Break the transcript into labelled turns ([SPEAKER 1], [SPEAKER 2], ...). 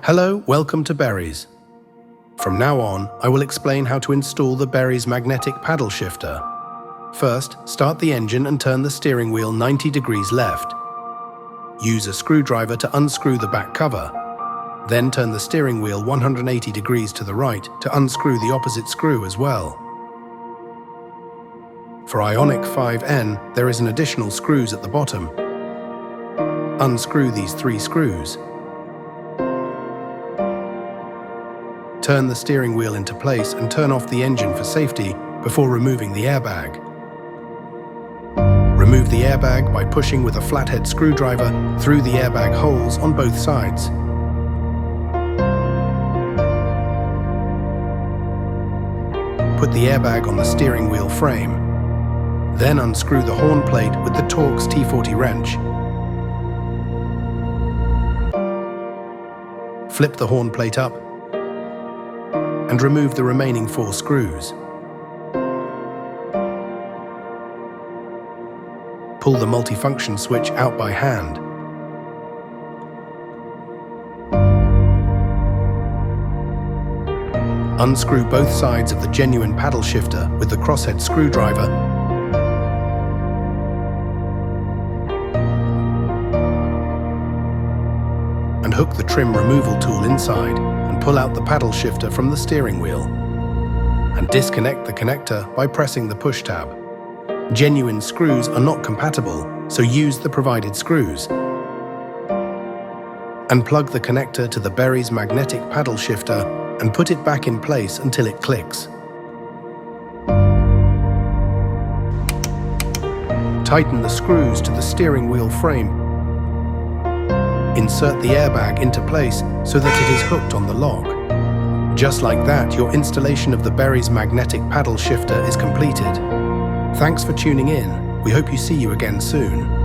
[SPEAKER 1] Hello, welcome to BERRYS. From now on, I will explain how to install the BERRYS magnetic paddle shifter. First, start the engine and turn the steering wheel 90 degrees left. Use a screwdriver to unscrew the back cover. Then turn the steering wheel 180 degrees to the right to unscrew the opposite screw as well. For IONIQ5 N, there is an additional screws at the bottom. Unscrew these 3 screws. Turn the steering wheel into place and turn off the engine for safety before removing the airbag. Remove the airbag by pushing with a flathead screwdriver through the airbag holes on both sides. Put the airbag on the steering wheel frame. Then unscrew the horn plate with the Torx T40 wrench. Flip the horn plate up and remove the remaining 4 screws. Pull the multifunction switch out by hand. Unscrew both sides of the genuine paddle shifter with the crosshead screwdriver and hook the trim removal tool inside and pull out the paddle shifter from the steering wheel. And disconnect the connector by pressing the push tab. Genuine screws are not compatible, so use the provided screws. And plug the connector to the BERRYS magnetic paddle shifter and put it back in place until it clicks. Tighten the screws to the steering wheel frame. Insert the airbag into place so that it is hooked on the lock. Just like that, your installation of the BERRYS magnetic paddle shifter is completed. Thanks for tuning in. We hope you see you again soon.